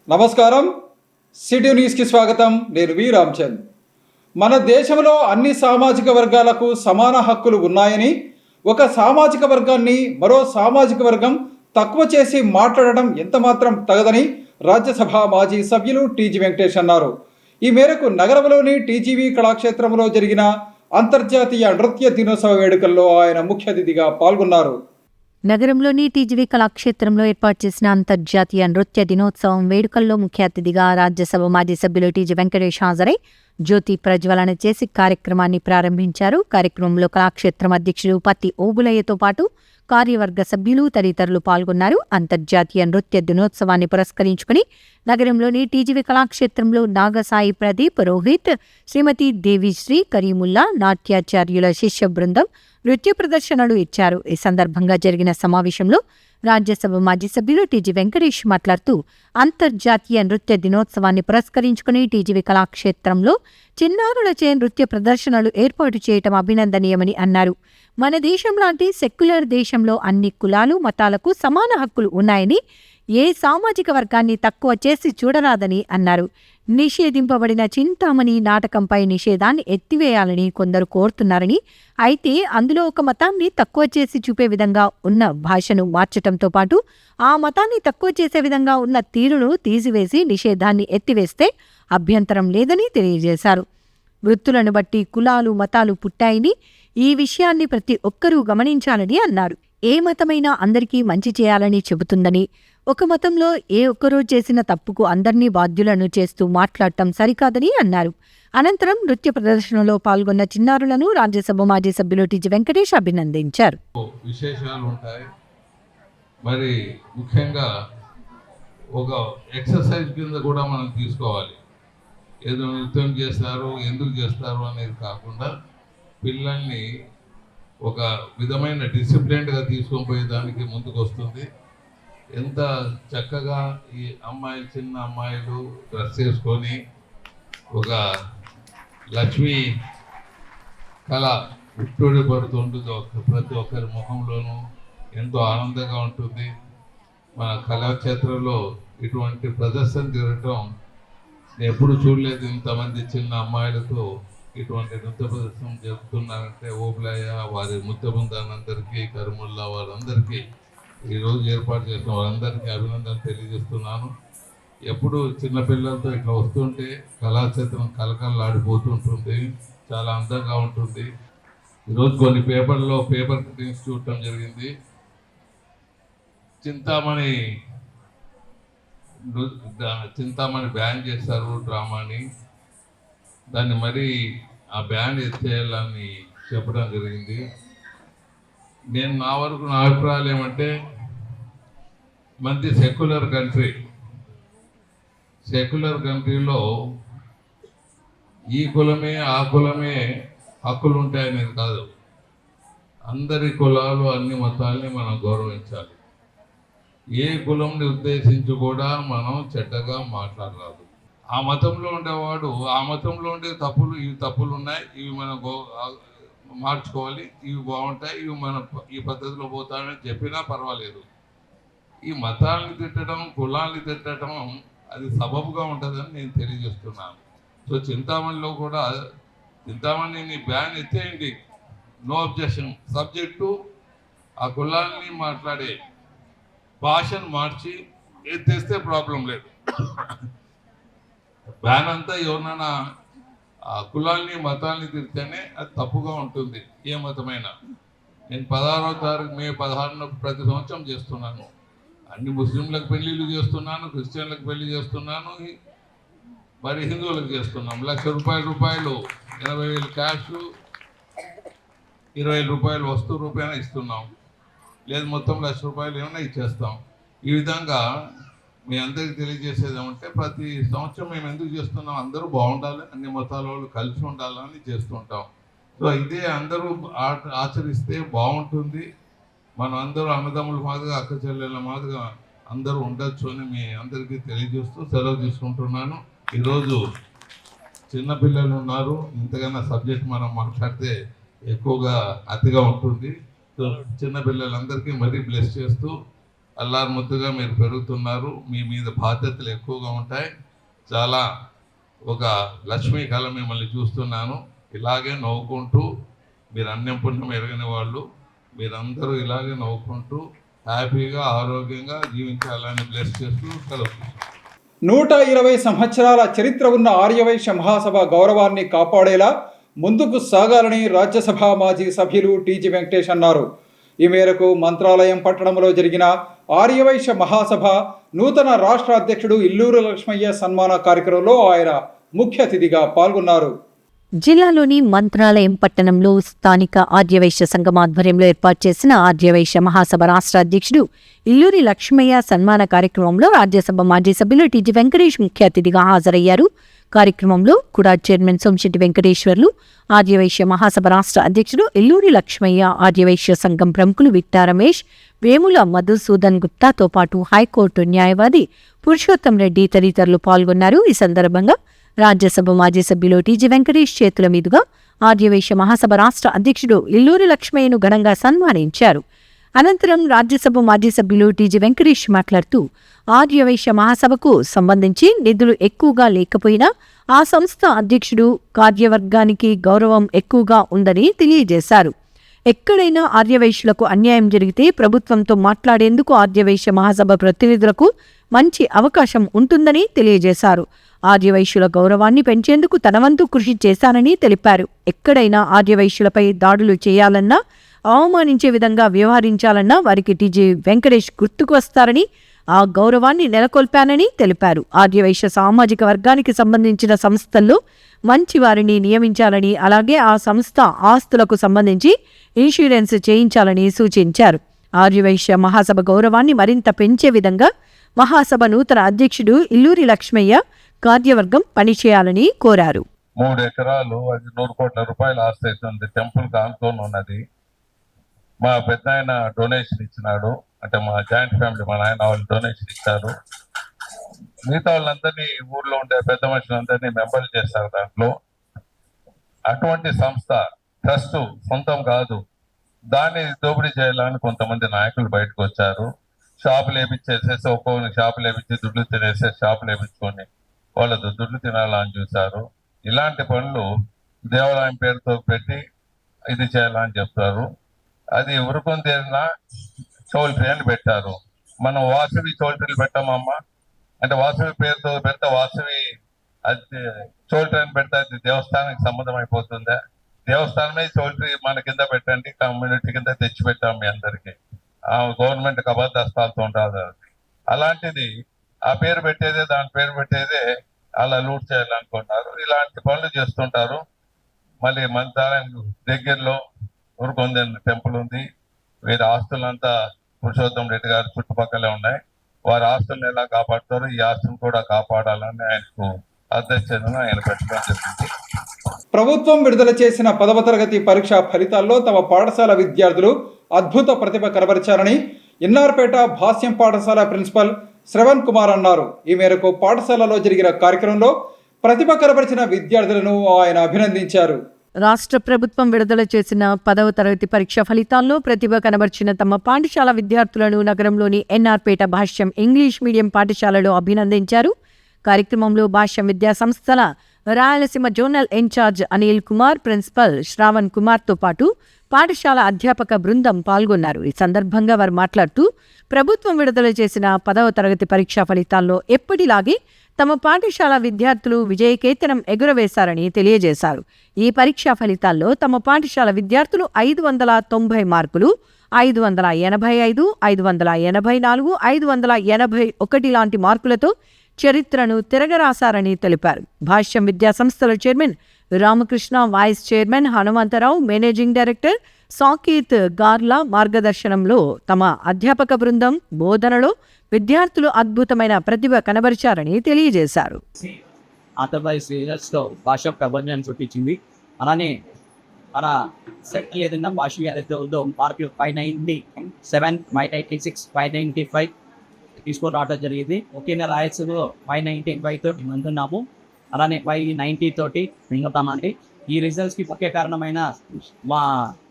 నమస్కారం. సిటీ న్యూస్కి స్వాగతం. నేను వి రామచంద్. మన దేశంలో అన్ని సామాజిక వర్గాలకు సమాన హక్కులు ఉన్నాయని, ఒక సామాజిక వర్గాన్ని మరో సామాజిక వర్గం తక్కువ చేసి మాట్లాడడం ఎంతమాత్రం తగదని రాజ్యసభ మాజీ సభ్యులు టీజీ వెంకటేష్ అన్నారు. ఈ మేరకు నగరంలోని టీజీవీ కళాక్షేత్రంలో జరిగిన అంతర్జాతీయ నృత్య దినోత్సవ వేడుకల్లో ఆయన ముఖ్య అతిథిగా పాల్గొన్నారు. నగరంలోని టీజీవీ కళాక్షేత్రంలో ఏర్పాటు చేసిన అంతర్జాతీయ నృత్య దినోత్సవం వేడుకల్లో ముఖ్య అతిథిగా రాజ్యసభ మాజీ సభ్యులు టీజీ వెంకటేష్ హాజరై జ్యోతి ప్రజ్వలన చేసి కార్యక్రమాన్ని ప్రారంభించారు. కార్యక్రమంలో కళాక్షేత్రం అధ్యక్షుడు పత్తి ఓబులయ్యతో పాటు కార్యవర్గ సభ్యులు తదితరులు పాల్గొన్నారు. అంతర్జాతీయ నృత్య దినోత్సవాన్ని పురస్కరించుకుని నగరంలోని టీజీవీ కళాక్షేత్రంలో నాగసాయి ప్రదీప్, రోహిత్, శ్రీమతి దేవిశ్రీ, కరీముల్లా నాట్యాచార్యుల శిష్య బృందం నృత్య ప్రదర్శనలు ఇచ్చారు. ఈ సందర్భంగా జరిగిన సమావేశంలో రాజ్యసభ మాజీ సభ్యులు టీజీ వెంకటేష్ మాట్లాడుతూ అంతర్జాతీయ నృత్య దినోత్సవాన్ని పురస్కరించుకుని టీజీవీ కళాక్షేత్రంలో చిన్నారులచే నృత్య ప్రదర్శనలు ఏర్పాటు చేయటం అభినందనీయమని అన్నారు. మన దేశం లాంటి సెక్యులర్ దేశంలో అన్ని కులాలు, మతాలకు సమాన హక్కులు ఉన్నాయని, ఏ సామాజిక వర్గాన్ని తక్కువ చేసి చూడరాదని అన్నారు. నిషేధింపబడిన చింతామణి నాటకంపై నిషేధాన్ని ఎత్తివేయాలని కొందరు కోరుతున్నారని, అయితే అందులో ఒక మతాన్ని తక్కువ చేసి చూపే విధంగా ఉన్న భాషను మార్చటంతో పాటు ఆ మతాన్ని తక్కువ చేసే విధంగా ఉన్న తీరును తీసివేసి నిషేధాన్ని ఎత్తివేస్తే అభ్యంతరం లేదని తెలియజేశారు. వృత్తులను బట్టి కులాలు, మతాలు పుట్టాయని, ఈ విషయాన్ని ప్రతి ఒక్కరూ గమనించాలని అన్నారు. ఏ మతమైనా అందరికీ మంచి చేయాలని చెబుతుందని, ఒక మతంలో ఏ ఒక్కరో చేసిన తప్పుకు అందర్నీ బాధ్యులను చేస్తూ మాట్లాడటం సరికాదని అన్నారు. అనంతరం నృత్య ప్రదర్శనలో పాల్గొన్న చిన్నారులను రాజ్యసభ మాజీ సభ్యులు టీజీ వెంకటేష్ అభినందించారు. విశేషాలు ఉంటాయి. మరి ముఖ్యంగా ఒక ఎక్సర్సైజ్ కింద కూడా మనం తీసుకోవాలి. ఏదో నృత్యం చేస్తారు, ఎందుకు చేస్తారు అనేది కాకుండా పిల్లల్ని ఒక విధమైన డిసిప్లిన్డ్గా తీసుకొని పోయేదానికి ముందుకు వస్తుంది. ఎంత చక్కగా ఈ అమ్మాయిలు, చిన్న అమ్మాయిలు డ్రెస్ చేసుకొని ఒక లక్ష్మీ కళ ఉట్టుడి పడుతుంటుంది ప్రతి ఒక్కరి ముఖంలోనూ. ఎంతో ఆనందంగా ఉంటుంది. మన కళాక్షేత్రంలో ఇటువంటి ప్రదర్శన జరగటం నేను ఎప్పుడు చూడలేదు. ఇంతమంది చిన్న అమ్మాయిలతో ఇటువంటి నృత్య ప్రదర్శన జరుపుతున్నారంటే ఓబులయ్య, వారి నృత్య బృందానందరికీ, కరిముల్లా వారందరికీ, ఈరోజు ఏర్పాటు చేసిన వారందరికీ అభినందనలు తెలియజేస్తున్నాను. ఎప్పుడు చిన్నపిల్లలతో ఇట్లా వస్తుంటే కళాక్షేత్రం కలకలలాడిపోతుంటుంది, చాలా అందంగా ఉంటుంది. ఈరోజు కొన్ని పేపర్లో పేపర్ కటింగ్స్ చూడటం జరిగింది. చింతామణి బ్యాన్ చేశారు డ్రామాని. దాన్ని మరి ఆ బ్యాన్ ఎత్తేయాలని చెప్పడం జరిగింది. నేను నా వరకు నా అభిప్రాయాలు ఏమంటే, మంది సెక్యులర్ కంట్రీలో ఈ కులమే ఆ కులమే హక్కులు ఉంటాయనేది కాదు. అందరి కులాలు, అన్ని మతాల్ని మనం గౌరవించాలి. ఏ కులంని ఉద్దేశించి కూడా మనం చెడ్డగా మాట్లాడరాదు. ఆ మతంలో ఉండేవాడు ఆ మతంలో ఉండే తప్పులు, ఇవి తప్పులు ఉన్నాయి, ఇవి మనం మార్చుకోవాలి, ఇవి బాగుంటాయి, ఇవి మనం ఈ పద్ధతిలో పోతామని చెప్పినా పర్వాలేదు. ఈ మతాలని తిట్టడం, కులాన్ని తిట్టడం అది సబబుగా ఉంటుందని నేను తెలియజేస్తున్నాను. సో చింతామణిలో కూడా చింతామణిని బ్యాన్ ఎత్తేయండి, నో అబ్జెక్షన్. సబ్జెక్టు ఆ కులాన్ని మాట్లాడే భాషను మార్చి ఎత్తేస్తే ప్రాబ్లం లేదు. బ్యాన్ అంతా ఎవరినైనా ఆ కులాల్ని, మతాల్ని తిరిగితేనే అది తప్పుగా ఉంటుంది, ఏ మతమైనా. నేను 16వ తారీఖు మే 16న ప్రతి సంవత్సరం చేస్తున్నాను. అన్ని ముస్లింలకు పెళ్ళిళ్ళు చేస్తున్నాను, క్రిస్టియన్లకు పెళ్లి చేస్తున్నాను, మరి హిందువులకు చేస్తున్నాం. ₹1,00,000 80,000 క్యాష్, ₹20,000 వస్తు రూపాయన ఇస్తున్నాం. లేదు మొత్తం ₹1,00,000 ఏమైనా ఇచ్చేస్తాం. ఈ విధంగా మీ అందరికీ తెలియజేసేది ఏమంటే, ప్రతి సంవత్సరం మేము ఎందుకు చేస్తున్నాం, అందరూ బాగుండాలి, అన్ని మతాల వాళ్ళు కలిసి ఉండాలని చేస్తుంటాం. సో ఇదే అందరూ ఆచరిస్తే బాగుంటుంది. మనం అందరూ అన్నదమ్ముల మాదిరిగా, అక్క చెల్లెళ్ళ మాదిరిగా అందరూ ఉండొచ్చు అని మీ అందరికీ తెలియజేస్తూ సెలవు తీసుకుంటున్నాను. ఈరోజు చిన్నపిల్లలు ఉన్నారు, ఇంతకన్నా సబ్జెక్ట్ మనం మాట్లాడితే ఎక్కువగా అతిగా ఉంటుంది. సో చిన్నపిల్లలందరికీ మరీ బ్లెస్ చేస్తూ అల్లారుముద్దుగా మీరు పెరుగుతున్నారు. మీ మీద బాధ్యతలు ఎక్కువగా ఉంటాయి. చాలా ఒక లక్ష్మీ కళ మిమ్మల్ని చూస్తున్నాను. ఇలాగే నవ్వుకుంటూ, మీరు అన్యం పుణ్యం ఎరగని వాళ్ళు, మీరందరూ ఇలాగే నవ్వుకుంటూ హ్యాపీగా ఆరోగ్యంగా జీవించాలని బ్లెస్ చేస్తూ కలుగుతున్నాను. 120 సంవత్సరాల చరిత్ర ఉన్న ఆర్యవైశ్య మహాసభ గౌరవాన్ని కాపాడేలా ముందుకు సాగాలని రాజ్యసభ మాజీ సభ్యులు టీజీ వెంకటేష్ అన్నారు. ఈ మేరకు మంత్రాలయం పట్టణంలో జరిగిన ఆర్యవైశ్య మహాసభ నూతన రాష్ట్ర అధ్యక్షుడు ఇల్లూరి లక్ష్మయ్య సన్మాన కార్యక్రమంలో ఆయన ముఖ్య అతిథిగా పాల్గొన్నారు. జిల్లాలోని మంత్రాలయం పట్టణంలో స్థానిక ఆర్యవైశ్య సంఘం ఆధ్వర్యంలో ఏర్పాటు చేసిన ఆర్యవైశ్య మహాసభ రాష్ట్ర అధ్యక్షుడు ఇల్లూరి లక్ష్మయ్య సన్మాన కార్యక్రమంలో రాజ్యసభ మాజీ సభ్యులు టీజీ వెంకటేష్ ముఖ్య అతిథిగా హాజరయ్యారు. కార్యక్రమంలో కుడా చైర్మన్ సోమశెట్టి వెంకటేశ్వర్లు, ఆర్యవైశ్య మహాసభ రాష్ట్ర అధ్యక్షుడు ఇల్లూరి లక్ష్మయ్య, ఆర్యవైశ్య సంఘం ప్రముఖులు విట్టా రమేష్, వేముల మధుసూదన్ గుప్తాతో పాటు హైకోర్టు న్యాయవాది పురుషోత్తం రెడ్డి తదితరులు పాల్గొన్నారు. ఈ సందర్భంగా రాజ్యసభ మాజీ సభ్యులు టీజీ వెంకటేష్ చేతుల మీదుగా ఆర్యవైశ్య మహాసభ రాష్ట్ర అధ్యక్షుడు ఇల్లూరి లక్ష్మయ్యను ఘనంగా సన్మానించారు. అనంతరం రాజ్యసభ మాజీ సభ్యులు టీజీ వెంకటేష్ మాట్లాడుతూ ఆర్యవైశ్య మహాసభకు సంబంధించి నిధులు ఎక్కువగా లేకపోయినా ఆ సంస్థ అధ్యక్షుడు కార్యవర్గానికి గౌరవం ఎక్కువగా ఉందని తెలియజేశారు. ఎక్కడైనా ఆర్యవైశ్యులకు అన్యాయం జరిగితే ప్రభుత్వంతో మాట్లాడేందుకు ఆర్యవైశ్య మహాసభ ప్రతినిధులకు మంచి అవకాశం ఉంటుందని తెలియజేశారు. ఆర్యవైశ్యుల గౌరవాన్ని పెంచేందుకు తనవంతు కృషి చేశానని తెలిపారు. ఎక్కడైనా ఆర్యవైశ్యులపై దాడులు చేయాలన్నా, అవమానించే విధంగా వ్యవహరించాలన్నా వారికి టీజీ వెంకటేష్ గుర్తుకు వస్తారని, ఆ గౌరవాన్ని నెలకొల్పానని తెలిపారు. ఆర్యవైశ్య సామాజిక వర్గానికి సంబంధించిన సంస్థల్లో మంచి వారిని నియమించాలని, అలాగే ఆ సంస్థ ఆస్తులకు సంబంధించి ఇన్సూరెన్స్ చేయించాలని సూచించారు. ఆర్యవైశ్య మహాసభ గౌరవాన్ని మరింత పెంచే విధంగా మహాసభ నూతన అధ్యక్షుడు ఇల్లూరి లక్ష్మయ్య కార్యవర్గం పనిచేయాలని కోరారు. 3 ఎకరాలు, అది 100 కోట్ల రూపాయల ఆస్తి అవుతుంది. టెంపుల్ కానుకొని ఉన్నది. మా పెద్ద ఆయన డొనేషన్ ఇచ్చినాడు. అంటే మా జాయింట్ ఫ్యామిలీ, మా నాయన వాళ్ళు డొనేషన్ ఇచ్చారు. మిగతా వాళ్ళందరినీ, ఊర్లో ఉండే పెద్ద మనుషులందరినీ మెంబర్లు చేస్తారు దాంట్లో. అటువంటి సంస్థ ట్రస్ట్ సొంతం కాదు. దాన్ని దోపిడీ చేయాలని కొంతమంది నాయకులు బయటకు వచ్చారు. షాపులు వేపించేసేసి, ఒక్కొక్కరిని షాపులు వేపించి దుడ్లు తినేసే షాపులు వేపించుకొని వాళ్ళు దుడ్లు తినాలని చూశారు. ఇలాంటి పనులు దేవాలయం పేరుతో పెట్టి ఇది చేయాలని చెప్తారు. అది ఉరుకొని తీరిన చౌల్ట్రీ అని పెట్టారు. మనం వాసవి చౌల్ట్రీలు పెట్టామమ్మా అంటే వాసవి పేరుతో పెడితే వాసవి అది చౌల్ట్రీ అని పెడితే అది దేవస్థానానికి సంబంధం అయిపోతుందా? దేవస్థానమే చౌల్ట్రీ మన కింద పెట్టండి, కమ్యూనిటీ కింద తెచ్చి పెట్టాం మీ అందరికి. గవర్నమెంట్కి అబద్ధాస్తాలతో ఉంటుంది. అలాంటిది ఆ పేరు పెట్టేదే, దాని పేరు పెట్టేదే అలా లూట్ చేయాలనుకుంటున్నారు. ఇలాంటి పనులు చేస్తుంటారు. మళ్ళీ మంత్రాలయం దగ్గరలో ఊరుకొందని టెంపుల్ ఉంది. వీరి ఆస్తులంతా పురుషోత్తం రెడ్డి గారి చుట్టుపక్కలే ఉన్నాయి. వారి ఆస్తులను ఎలా కాపాడుతారో ఈ ఆస్తులను కూడా కాపాడాలని ఆయనకు అధ్యక్షతను ఆయన పెట్టడం జరిగింది. ప్రభుత్వం విడుదల చేసిన 10వ తరగతి పరీక్షా ఫలితాల్లో తమ పాఠశాల విద్యార్థులు అద్భుత ప్రతిభ కనబరిచారని ఇన్నార్పేట భాష్యం పాఠశాల ప్రిన్సిపల్ శ్రవణ్ కుమార్ అన్నారు. ఈ మేరకు పాఠశాలలో జరిగిన కార్యక్రమంలో ప్రతిభ కనబరిచిన విద్యార్థులను ఆయన అభినందించారు. రాష్ట్ర ప్రభుత్వం విడుదల చేసిన 10వ తరగతి పరీక్ష ఫలితాల్లో ప్రతిభ కనబర్చిన తమ పాఠశాల విద్యార్థులను నగరంలోని ఎన్ఆర్పేట భాష్యం ఇంగ్లీష్ మీడియం పాఠశాలలో అభినందించారు. కార్యక్రమంలో భాష్యం విద్యా సంస్థల Rayalaseema zonal in-charge Anil Kumar, principal Shravan కుమార్తో పాటు పాఠశాల అధ్యాపక బృందం పాల్గొన్నారు. ఈ సందర్భంగా వారు మాట్లాడుతూ ప్రభుత్వం విడుదల చేసిన 10వ తరగతి పరీక్షా ఫలితాల్లో ఎప్పటిలాగే తమ పాఠశాల విద్యార్థులు విజయకేతనం ఎగురవేశారని తెలియజేశారు. ఈ పరీక్షా ఫలితాల్లో తమ పాఠశాల విద్యార్థులు 590 మార్కులు, 585, 584, 581 లాంటి మార్కులతో చరిత్రను తిరగరాశారని తెలిపారు. భాష్యం విద్యా సంస్థల chairman Ramakrishna, vice chairman Hanumantharao, managing director Saketh గార్లా మార్గదర్శనంలో తమ అధ్యాపక బృందం బోధనలో విద్యార్థులు అద్భుతమైన ప్రతిభ కనబరిచారని తెలియజేశారు. ఆంధ్రప్రదేశ్ రీజన్స్లో భాష ప్రబంధం చూపించింది. అలానే మన సెక్టర్ ఏదైనా భాష ఏదైతే ఉందో మార్కులు 597, 596, 595 తీసుకొని రావడం జరిగింది. ముఖ్యంగా రాయలసీమలో 595తో అందున్నాము. అలానే 590 తోటి మింగుతామండి. ఈ రిజల్ట్స్కి ముఖ్య కారణమైన మా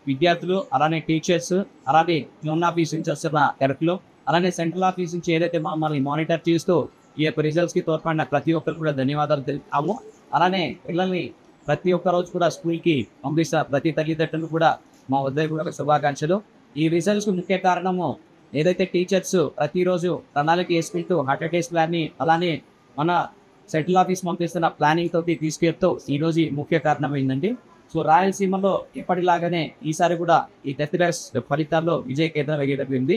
విద్యార్థులు, అలానే టీచర్స్, అలానే యూన్ ఆఫీస్ చేస్తున్న ఎరకులు, అలానే సెంట్రల్ ఆఫీస్ నుంచి ఏదైతే మమ్మల్ని మానిటర్ చేస్తూ ఈ యొక్క రిజల్ట్స్కి తోడ్పడిన ప్రతి ఒక్కరు కూడా ధన్యవాదాలు తెలుపుతాము. అలానే పిల్లల్ని ప్రతి ఒక్క రోజు కూడా స్కూల్కి పంపిస్తున్న ప్రతి తల్లిదండ్రులు కూడా మా ఉదయపూర్వక శుభాకాంక్షలు. ఈ రిజల్ట్స్కి ముఖ్య కారణము ఏదైతే టీచర్స్ ప్రతిరోజు ప్రణాళిక వేసుకుంటూ 100 days ప్లాన్ని అలానే మన సెంట్రల్ ఆఫీస్ పంపిస్తున్న ప్లానింగ్ తోటి తీసుకెళ్తూ ఈరోజు ముఖ్య కారణమైందండి. సో రాయలసీమలో ఎప్పటిలాగానే ఈసారి కూడా ఈ టెస్ట్ ఫలితాల్లో విజయ కేంద్రం అయ్యేటట్టుంది.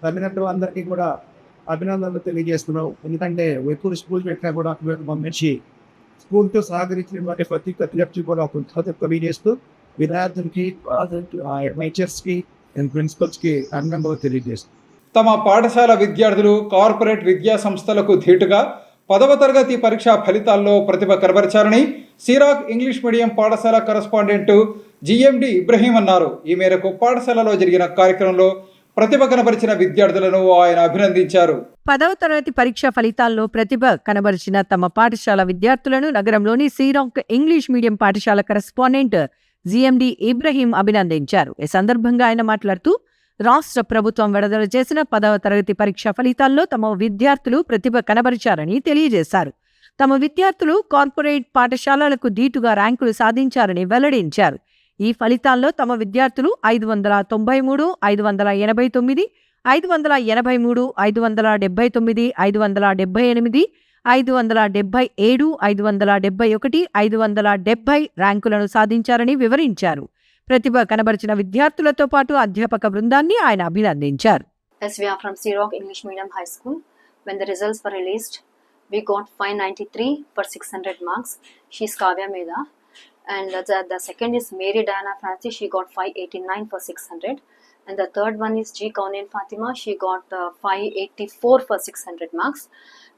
తల్లిదండ్రులు అందరికీ కూడా అభినందనలు తెలియజేస్తున్నాం. ఎందుకంటే ఎప్పుడు స్కూల్ పెట్టినా కూడా పంపించి స్కూల్తో సహకరించిన ప్రతి తల్లిదండ్రులు కూడా కృతజ్ఞత తెలియజేస్తూ విద్యార్థులకి టీచర్స్కి అండ్ ప్రిన్సిపల్స్కి అభినందనలు తెలియజేస్తాం. తమ పాఠశాల విద్యార్థులు కార్పొరేట్ విద్యా సంస్థలకు ధీటుగా 10వ తరగతి పరీక్షా ఫలితాల్లో ప్రతిభ కనబరిచారని సిరాక్ ఇంగ్లీష్ మీడియం పాఠశాల కరస్పాండెంట్ జిఎండి ఇబ్రహీం అన్నారు. ఈ మేరకు పాఠశాలలో జరిగిన కార్యక్రమంలో ప్రతిభ కనబరిచిన విద్యార్థులను ఆయన అభినందించారు. 10వ తరగతి పరీక్ష ఫలితాల్లో ప్రతిభ కనబరిచిన తమ పాఠశాల విద్యార్థులను నగరంలోని సిరాక్ ఇంగ్లీష్ మీడియం పాఠశాల కరస్పాండెంట్ జిఎండి ఇబ్రహీం అభినందించారు. ఈ సందర్భంగా ఆయన మాట్లాడుతూ రాష్ట్ర ప్రభుత్వం విడుదల చేసిన 10వ తరగతి పరీక్ష ఫలితాల్లో తమ విద్యార్థులు ప్రతిభ కనబరిచారని తెలియజేశారు. తమ విద్యార్థులు కార్పొరేట్ పాఠశాలలకు ధీటుగా ర్యాంకులు సాధించారని వెల్లడించారు. ఈ ఫలితాల్లో తమ విద్యార్థులు 593, 589, 583, 579, 578, 577, 571, 570 ర్యాంకులను సాధించారని వివరించారు. ప్రతిభ కనబరిచిన విద్యార్థులతో పాటు అధ్యాపక బృందాన్ని ఆయన అభినందించారు. As we are from Siroc English Medium High School, when the results were released, we got 593 for 600 marks. She's Kavya Meda. And the second is Mary Diana Francis. She got 589 for 600. And the third one is G. Kaunin Fatima. She got 584 for 600 marks.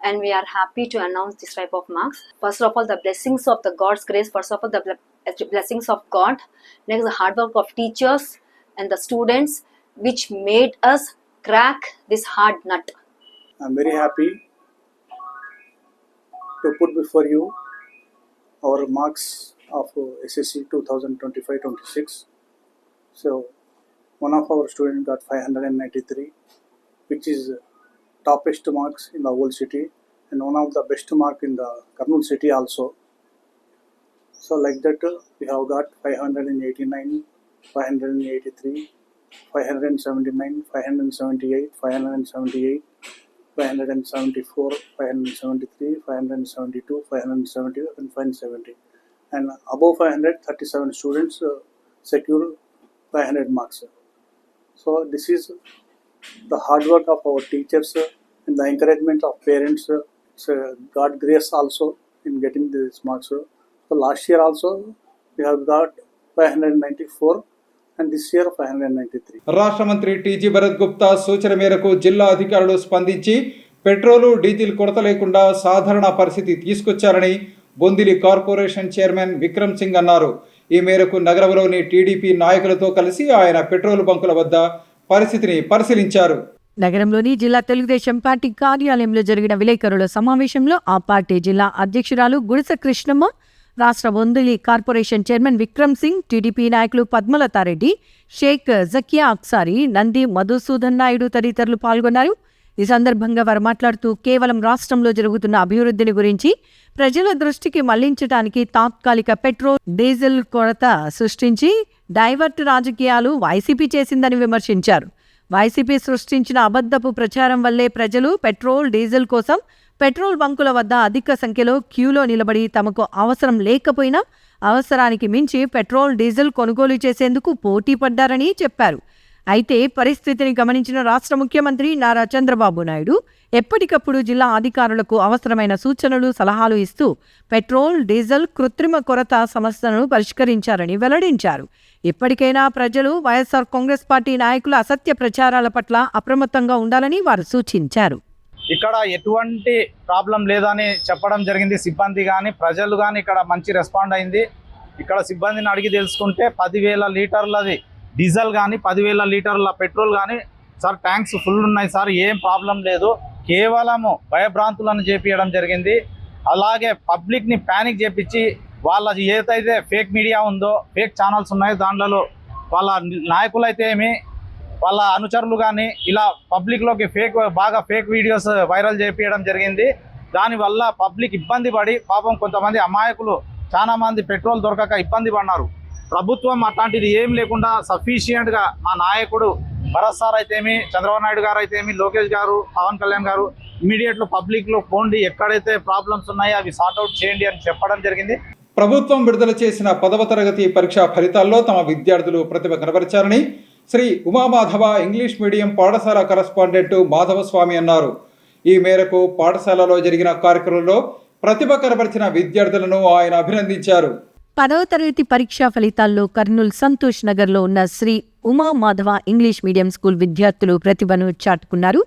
And we are happy to announce this type of marks. First of all, the blessings of the God's grace. First of all, the blessings of God. Next, the hard work of teachers and the students, which made us crack this hard nut. I'm very happy to put before you our marks of SSC 2025-26. So, one of our students got 593, which is toppest marks in the whole city, and one of the best mark in the Kurnool city also. So like that, we have got 589, 583, 579, 578, 578, 574, 573, 572, 570, and 570. And above 537 students secure 500 marks. So this is the hard work of our teachers and the encouragement of parents. It's God grace also in getting these marks. So last year also we have got 594 and this year 593. రాష్ట్ర మంత్రి TG Bharat Gupta సూచన మేరకు జిల్లా అధికారులు స్పందించి petrol diesel కొరత లేకుండా సాధారణ పరిస్థితి తీసుకొచ్చారని బొందిలి కార్పొరేషన్ చైర్మన్ విక్రమ్ సింగ్ అన్నారు. ఈ మేరకు నగరంలోని టీడీపీ నాయకులతో కలిసి ఆయన పెట్రోల్ బంకుల వద్ద పరిస్థితిని పరిశీలించారు. నగరంలోని జిల్లా తెలుగుదేశం పార్టీ కార్యాలయంలో జరిగిన విలేకరుల సమావేశంలో ఆ పార్టీ జిల్లా అధ్యక్షురాలు గుడిసె కృష్ణమ్మ, రాష్ట్ర Bondili corporation chairman Vikram Singh, TDP నాయకులు పద్మలతారెడ్డి, షేక్ జకియా అక్సారి, నంది మధుసూదన్ నాయుడు తదితరులు పాల్గొన్నారు. ఈ సందర్భంగా వారు మాట్లాడుతూ కేవలం రాష్ట్రంలో జరుగుతున్న అభివృద్ధిని గురించి ప్రజల దృష్టికి మళ్లించడానికి తాత్కాలిక పెట్రోల్ డీజిల్ కొరత సృష్టించి డైవర్ట్ రాజకీయాలు వైసీపీ చేసిందని విమర్శించారు. వైసీపీ సృష్టించిన అబద్ధపు ప్రచారం వల్లే ప్రజలు పెట్రోల్ డీజిల్ కోసం పెట్రోల్ బంకుల వద్ద అధిక సంఖ్యలో క్యూలో నిలబడి తమకు అవసరం లేకపోయినా అవసరానికి మించి పెట్రోల్ డీజిల్ కొనుగోలు చేసేందుకు పోటీ పడ్డారని చెప్పారు. అయితే పరిస్థితిని గమనించిన రాష్ట్ర ముఖ్యమంత్రి నారా చంద్రబాబు నాయుడు ఎప్పటికప్పుడు జిల్లా అధికారులకు అవసరమైన సూచనలు, సలహాలు ఇస్తూ పెట్రోల్ డీజిల్ కృత్రిమ కొరత సమస్యను పరిష్కరించారని వెల్లడించారు. ఇప్పటికైనా ప్రజలు వైఎస్ఆర్ కాంగ్రెస్ పార్టీ నాయకుల అసత్య ప్రచారాల పట్ల అప్రమత్తంగా ఉండాలని వారు సూచించారు. ఇక్కడ ఎటువంటి ప్రాబ్లం లేదని చెప్పడం జరిగింది. సిబ్బంది కానీ ప్రజలు కానీ ఇక్కడ మంచి రెస్పాండ్ అయింది. ఇక్కడ సిబ్బందిని అడిగి తెలుసుకుంటే 10,000 లీటర్లది డీజిల్ కానీ 10,000 లీటర్ల పెట్రోల్ కానీ సార్ ట్యాంక్స్ ఫుల్ ఉన్నాయి సార్, ఏం ప్రాబ్లం లేదు, కేవలము భయభ్రాంతులను చేపించడం జరిగింది. అలాగే పబ్లిక్ని ప్యానిక్ చేపించి వాళ్ళ ఏదైతే ఫేక్ మీడియా ఉందో, ఫేక్ ఛానల్స్ ఉన్నాయో దాంట్లో వాళ్ళ నాయకులైతే ఏమి వాళ్ళ అనుచరులు కానీ ఇలా పబ్లిక్లోకి బాగా ఫేక్ వీడియోస్ వైరల్ చేపించడం జరిగింది. దానివల్ల పబ్లిక్ ఇబ్బంది పడి పాపం కొంతమంది అమాయకులు చాలా మంది పెట్రోల్ దొరకక ఇబ్బంది పడినారు. ప్రభుత్వం అట్లాంటిది ఏం లేకుండా సఫిషియెంట్గా మా నాయకుడు భరత్ సార్ అయితేమి, చంద్రబాబు నాయుడు గారు అయితేమి, లోకేష్ గారు, పవన్ కళ్యాణ్ గారు ఇమీడియట్లో పబ్లిక్లో పోండి, ఎక్కడైతే ప్రాబ్లమ్స్ ఉన్నాయో అవి సార్ట్అవుట్ చేయండి అని చెప్పడం జరిగింది. ప్రభుత్వం విడుదల చేసిన 10వ తరగతి పరీక్షా ఫలితాల్లో తమ విద్యార్థులు ప్రతిభ కనబరిచారని శ్రీ ఉమామాధవ ఇంగ్లీష్ మీడియం పాఠశాల కరస్పాండెంట్ మాధవస్వామి అన్నారు. ఈ మేరకు పాఠశాలలో జరిగిన కార్యక్రమంలో ప్రతిభ కనబరిచిన విద్యార్థులను ఆయన అభినందించారు. 10వ తరగతి పరీక్షా ఫలితాల్లో కర్నూలు సంతోష్ నగర్లో ఉన్న శ్రీ ఉమామాధవ ఇంగ్లీష్ మీడియం స్కూల్ విద్యార్థులు ప్రతిభను చాటుకున్నారు.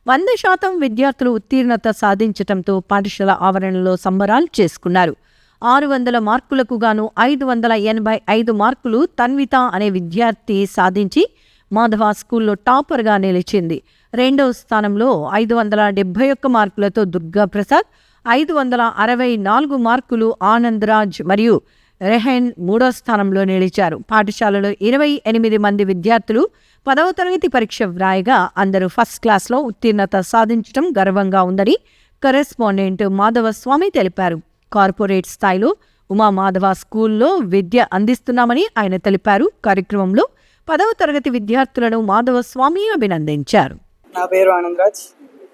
100% విద్యార్థులు ఉత్తీర్ణత సాధించడంతో పాఠశాల ఆవరణలో సంబరాలు చేసుకున్నారు. 600 మార్కులకు గాను 585 మార్కులు తన్విత అనే విద్యార్థి సాధించి మాధవ స్కూల్లో టాపర్గా నిలిచింది. రెండవ స్థానంలో 571 మార్కులతో దుర్గా ప్రసాద్, 564 మార్కులు ఆనంద్ రాజ్ మరియు రెహెన్ మూడో స్థానంలో నిలిచారు. పాఠశాలలో 28 మంది విద్యార్థులు 10వ తరగతి పరీక్ష వ్రాయగా అందరూ ఫస్ట్ క్లాస్లో ఉత్తీర్ణత సాధించడం గర్వంగా ఉందని కరెస్పాండెంట్ మాధవస్వామి తెలిపారు. కార్పొరేట్ స్థాయిలో ఉమామాధవ స్కూల్లో విద్య అందిస్తున్నామని ఆయన తెలిపారు. కార్యక్రమంలో 10వ తరగతి విద్యార్థులను మాధవస్వామి అభినందించారు. నా పేరు ఆనంద్ రాజ్.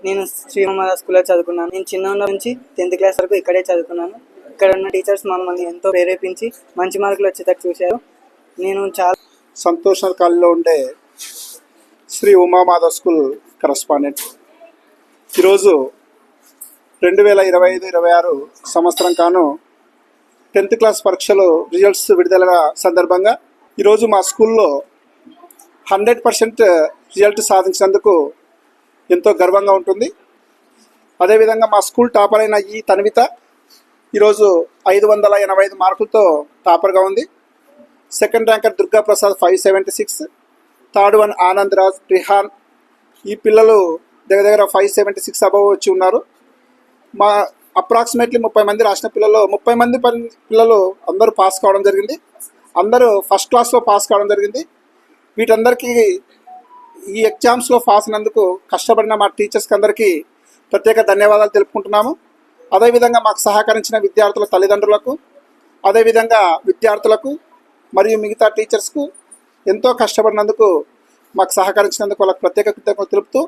నేను శ్రీ ఉమామాధవ స్కూల్లో చదువుకున్నాను. నేను చిన్న నుంచి 10th క్లాస్ వరకు ఇక్కడే చదువుకున్నాను. ఇక్కడ ఉన్న టీచర్స్ మమ్మల్ని ఎంతో ప్రేరేపించి మంచి మార్కులు వచ్చేటట్టు చూశారు. నేను చాలా సంతోష్ నగర్ కాలనీలో ఉండే శ్రీ ఉమామాధవ్ స్కూల్ కరస్పాండెంట్. ఈరోజు 2025-26 సంవత్సరం కాను 10th క్లాస్ పరీక్షలు రిజల్ట్స్ విడుదల సందర్భంగా ఈరోజు మా స్కూల్లో 100% రిజల్ట్ సాధించినందుకు ఎంతో గర్వంగా ఉంటుంది. అదేవిధంగా మా స్కూల్ టాపర్ అయిన ఈ తన్విత ఈరోజు 585 మార్కులతో టాపర్గా ఉంది. Second ranker Durga Prasad 576, third one Anand Raj, Rehan. ఈ పిల్లలు దగ్గర 576 అబవ్ వచ్చి ఉన్నారు. మా అప్రాక్సిమేట్లీ 30 మంది రాసిన పిల్లలు 30 మంది పిల్లలు అందరూ పాస్ కావడం జరిగింది. అందరూ ఫస్ట్ క్లాస్లో పాస్ కావడం జరిగింది. వీటందరికీ ఈ ఎగ్జామ్స్లో పాస్ అయినందుకు కష్టపడిన మా టీచర్స్కి అందరికీ ప్రత్యేక ధన్యవాదాలు తెలుపుకుంటున్నాము. అదేవిధంగా మాకు సహకరించిన విద్యార్థుల తల్లిదండ్రులకు, అదేవిధంగా విద్యార్థులకు మరియు మిగతా టీచర్స్కు ఎంతో కష్టపడినందుకు, మాకు సహకరించినందుకు వాళ్ళకి ప్రత్యేక కృతజ్ఞతలు తెలుపుతూ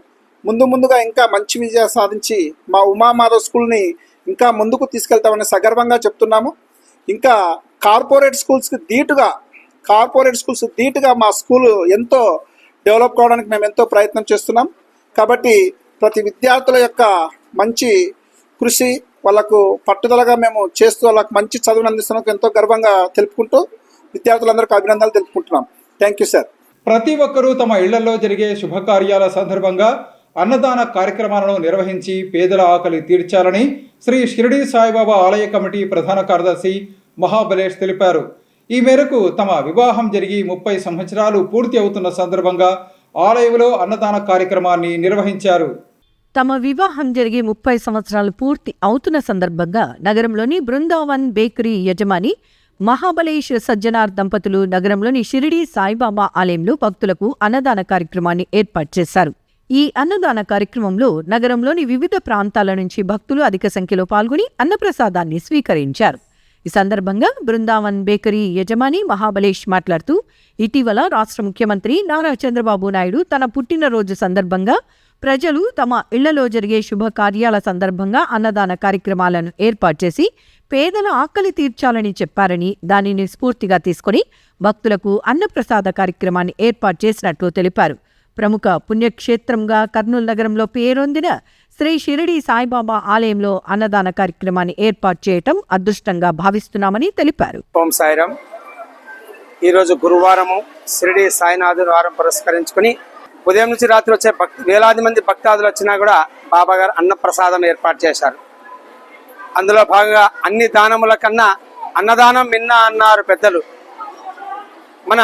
ముందుగా ఇంకా మంచి విజయాలు సాధించి మా ఉమామాధవ్ స్కూల్ని ఇంకా ముందుకు తీసుకెళ్తామని సగర్వంగా చెప్తున్నాము. ఇంకా కార్పొరేట్ స్కూల్స్ ధీటుగా మా స్కూల్ ఎంతో డెవలప్ కావడానికి మేము ఎంతో ప్రయత్నం చేస్తున్నాం. కాబట్టి ప్రతి విద్యార్థుల యొక్క మంచి కృషి, వాళ్ళకు పట్టుదలగా మేము చేస్తూ వాళ్ళకు మంచి చదువును అందిస్తున్నందుకు ఎంతో గర్వంగా తెలుపుకుంటూ విద్యార్థులందరికీ అభినందనలు తెలుపుకుంటున్నాం. Thank you sir. ప్రతి ఒక్కరూ తమ ఇళ్లలో జరిగే శుభకార్యాల సందర్భంగా అన్నదాన కార్యక్రమాలను నిర్వహించి పేదల ఆకలి తీర్చాలని శ్రీ షిరిడి సాయిబాబా ఆలయ కమిటీ ప్రధాన కార్యదర్శి మహాబలేష్ తెలిపారు. ఈ మేరకు తమ వివాహం జరిగి 30 సంవత్సరాలు పూర్తి అవుతున్న సందర్భంగా ఆలయంలో అన్నదాన కార్యక్రమాన్ని నిర్వహించారు. తమ వివాహం జరిగి 30 సంవత్సరాలు పూర్తి అవుతున్న సందర్భంగా నగరంలోని బృందావన్ బేకరీ యజమాని మహాబలేష్ సజ్జనార్ దంపతులు నగరంలోని షిరిడి సాయిబాబా ఆలయంలో భక్తులకు అన్నదాన కార్యక్రమాన్ని ఏర్పాటు చేశారు. ఈ అన్నదాన కార్యక్రమంలో నగరంలోని వివిధ ప్రాంతాల నుంచి భక్తులు అధిక సంఖ్యలో పాల్గొని అన్నప్రసాదాన్ని స్వీకరించారు. ఈ సందర్భంగా బృందావన్ బేకరీ యజమాని మహాబలేష్ మాట్లాడుతూ, ఇటీవల రాష్ట్ర ముఖ్యమంత్రి నారా చంద్రబాబు నాయుడు తన పుట్టినరోజు సందర్భంగా ప్రజలు తమ ఇళ్లలో జరిగే శుభకార్యాల సందర్భంగా అన్నదాన కార్యక్రమాలను ఏర్పాటు చేసి పేదల ఆకలి తీర్చాలని చెప్పారని, దానిని స్ఫూర్తిగా తీసుకుని భక్తులకు అన్నప్రసాద కార్యక్రమాన్ని ఏర్పాటు చేసినట్లు తెలిపారు. ప్రముఖ పుణ్యక్షేత్రంగా కర్నూలు నగరంలో పేరొందిన శ్రీ షిరిడి సాయిబాబా ఆలయంలో అన్నదాన కార్యక్రమాన్ని ఏర్పాటు చేయటం అదృష్టంగా భావిస్తున్నామని తెలిపారు. ఓం సాయిరామ్. ఈరోజు గురువారము షిరిడి సాయినాథుని వారం పురస్కరించుకుని ఉదయం నుంచి రాత్రి వచ్చే వేలాది మంది భక్తాదులు వచ్చినా కూడా బాబా గారు అన్నప్రసాదం ఏర్పాటు చేశారు. అందులో భాగంగా అన్ని దానముల కన్నా అన్నదానం మిన్న అన్నారు పెద్దలు. మన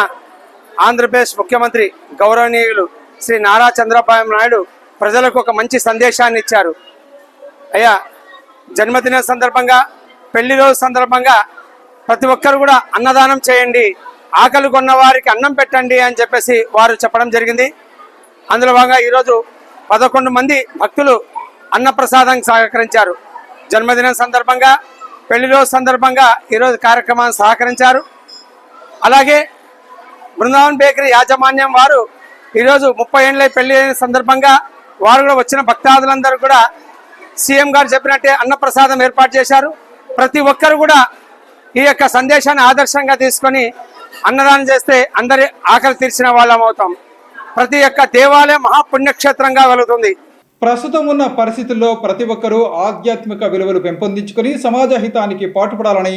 ఆంధ్రప్రదేశ్ ముఖ్యమంత్రి గౌరవనీయులు శ్రీ నారా చంద్రబాబు నాయుడు ప్రజలకు ఒక మంచి సందేశాన్ని ఇచ్చారు. అయ్యా, జన్మదిన సందర్భంగా, పెళ్లి రోజు సందర్భంగా ప్రతి ఒక్కరు కూడా అన్నదానం చేయండి, ఆకలి కొన్న వారికి అన్నం పెట్టండి అని చెప్పేసి వారు చెప్పడం జరిగింది. అందులో భాగంగా ఈరోజు 11 మంది భక్తులు అన్నప్రసాదానికి సహకరించారు. జన్మదినం సందర్భంగా, పెళ్లి రోజు సందర్భంగా ఈరోజు కార్యక్రమాన్ని సహకరించారు. అలాగే బృందావన్ బేకరీ యాజమాన్యం వారు ఈరోజు 30 ఏళ్ళ పెళ్లి అయిన సందర్భంగా వారు కూడా వచ్చిన భక్తాదులందరూ కూడా సీఎం గారు చెప్పినట్టే అన్నప్రసాదం ఏర్పాటు చేశారు. ప్రతి ఒక్కరు కూడా ఈ యొక్క సందేశాన్ని ఆదర్శంగా తీసుకొని అన్నదానం చేస్తే అందరి ఆకలి తీర్చిన వాళ్ళం అవుతాం. ప్రతి ఒక్క దేవాలయం మహాపుణ్యక్షేత్రంగా వెలుగుతుంది. ప్రస్తుతం ఉన్న పరిస్థితుల్లో ప్రతి ఒక్కరూ ఆధ్యాత్మిక విలువలు పెంపొందించుకుని సమాజ హితానికి పాటుపడాలని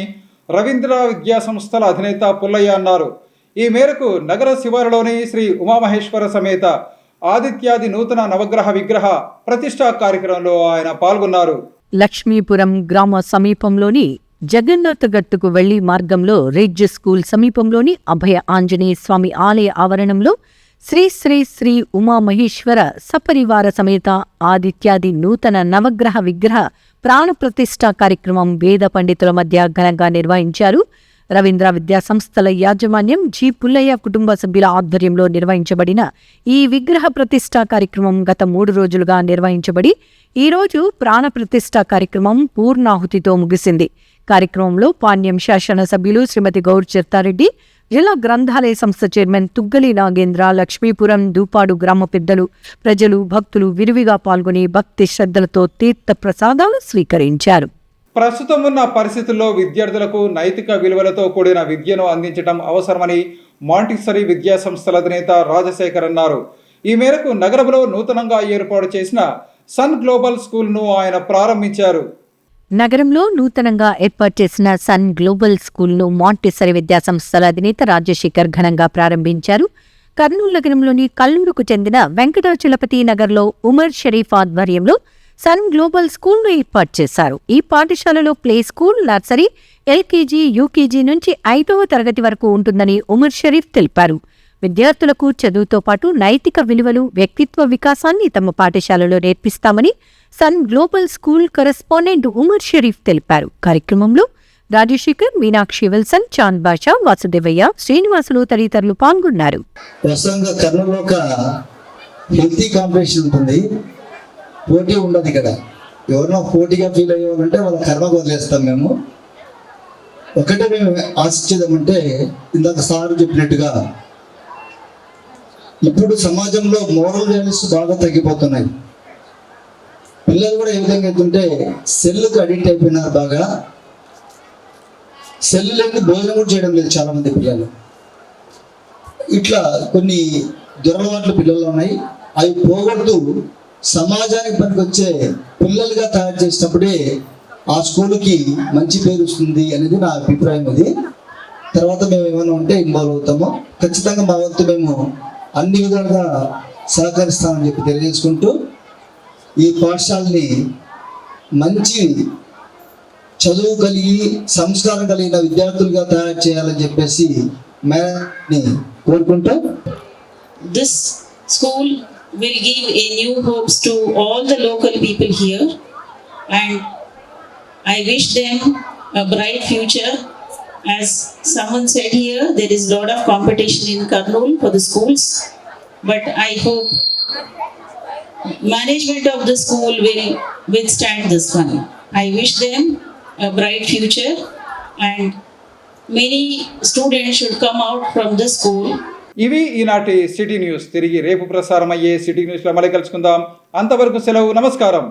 రవీంద్ర విద్యా సంస్థల అధినేత పుల్లయ్య అన్నారు. ఈ మేరకు నగర శివారులోని శ్రీ ఉమామహేశ్వర సమేత ఆదిత్యాది నూతన నవగ్రహ విగ్రహ ప్రతిష్టా కార్యక్రమంలో ఆయన పాల్గొన్నారు. లక్ష్మీపురం గ్రామ సమీపంలోని జగన్నాథ గట్టుకు వెళ్లి మార్గంలో రిడ్జ్ స్కూల్ సమీపంలోని అభయ ఆంజనేయ స్వామి ఆలయ ఆవరణంలో శ్రీ శ్రీ శ్రీ ఉమామహేశ్వర సపరివార సమేత ఆదిత్యాది నూతన నవగ్రహ విగ్రహ ప్రాణప్రతిష్ఠ కార్యక్రమం వేద పండితుల మధ్య ఘనంగా నిర్వహించారు. రవీంద్ర విద్యా సంస్థల యాజమాన్యం జి పుల్లయ్య కుటుంబ సభ్యుల ఆధ్వర్యంలో నిర్వహించబడిన ఈ విగ్రహ ప్రతిష్ఠా కార్యక్రమం గత 3 రోజులుగా నిర్వహించబడి ఈరోజు ప్రాణప్రతిష్ఠ కార్యక్రమం పూర్ణాహుతితో ముగిసింది. కార్యక్రమంలో పాణ్యం శాసనసభ్యులు శ్రీమతి గౌర్ చిత్తారెడ్డి, జిల్లా గ్రంథాలయ సంస్థ చైర్మన్ తుగ్గలి నాగేంద్ర, లక్ష్మీపురం దూపాడు గ్రామ పెద్దలు, ప్రజలు, భక్తులు విరివిగా పాల్గొని భక్తి శ్రద్ధలతో తీర్థ ప్రసాదాలు స్వీకరించారు. ప్రస్తుతం ఉన్న పరిస్థితుల్లో విద్యార్థులకు నైతిక విలువలతో కూడిన విద్యను అందించడం అవసరమని మాంటిసరీ విద్యా సంస్థల అధినేత రాజశేఖర్ అన్నారు. ఈ మేరకు నగరంలో నూతనంగా ఏర్పాటు చేసిన సన్ గ్లోబల్ స్కూల్ను ఆయన ప్రారంభించారు. నగరంలో నూతనంగా ఏర్పాటు చేసిన సన్ గ్లోబల్ స్కూల్ను మాంటిసరీ విద్యా సంస్థల అధినేత రాజశేఖర్ ఘనంగా ప్రారంభించారు. కర్నూలు నగరంలోని కల్లూరుకు చెందిన వెంకటాచలపతి నగర్లో ఉమర్ షరీఫ్ ఆధ్వర్యంలో సన్ గ్లోబల్ స్కూల్ను ఏర్పాటు చేశారు. ఈ పాఠశాలలో play school, nursery, LKG, UKG నుంచి 5వ తరగతి వరకు ఉంటుందని ఉమర్ షరీఫ్ తెలిపారు. విద్యార్థులకు చదువుతో పాటు నైతిక విలువలు, వ్యక్తిత్వ వికాసాన్ని తమ పాఠశాలలో నేర్పిస్తామని Sun Global School correspondent Umar Sharif తెలిపారు. కార్యక్రమంలో రాజశేఖర్, మీనాక్షి విల్సన్, చాంద్ బాషా, వాసుదేవయ్య, శ్రీనివాసులు తదితరులు పాల్గొన్నారు. కర్నూలులో ఒక హెల్తీ కాంపిటీషన్ ఉంటుంది, పోటీ ఉండదు. ఇక్కడ ఎవరినో పోటీగా ఫీల్ అయ్యేవాళ్ళంటే వాళ్ళ కర్మకు వదిలేస్తాం. మేము ఒకటే మేము ఆశించేదామంటే, ఇందాక సార్ చెప్పినట్టుగా ఇప్పుడు సమాజంలో మోరల్ వాల్యూస్ బాగా తగ్గిపోతున్నాయి. పిల్లలు కూడా ఏ విధంగా అవుతుంటే సెల్లుకు అడిక్ట్ అయిపోయినారు. బాగా సెల్ లేని భోజనం కూడా చేయడం లేదు చాలా మంది పిల్లలు. ఇట్లా కొన్ని దురలవాట్లు పిల్లలు ఉన్నాయి. అవి పోగొడుతూ సమాజానికి పనికొచ్చే పిల్లలుగా తయారు చేసినప్పుడే ఆ స్కూల్కి మంచి పేరు వస్తుంది అనేది నా అభిప్రాయం. అది తర్వాత మేము ఏమైనా ఉంటే ఇన్వాల్వ్ అవుతాము. ఖచ్చితంగా మా వంతు మేము అన్ని విధాలుగా సహకరిస్తామని చెప్పి తెలియజేసుకుంటూ, ఈ పాఠశాలని మంచి చదువు కలిగి సంస్కారం కలిగిన విద్యార్థులుగా తయారు చేయాలని చెప్పేసి మేడంని కోరుకుంటూ, this school will give a new hopes to all the local people here, and I wish them a bright future. As someone said here, there is a lot of competition in Kurnool for the schools, but I hope management of the school will withstand this one. I wish them a bright future, and many students should come out from the school. ఇవి ఈనాటి city news. తిరిగి రేపు ప్రసారం అయ్యే city న్యూస్లో మళ్ళీ కలుసుకుందాం. అంతవరకు సెలవు. నమస్కారం.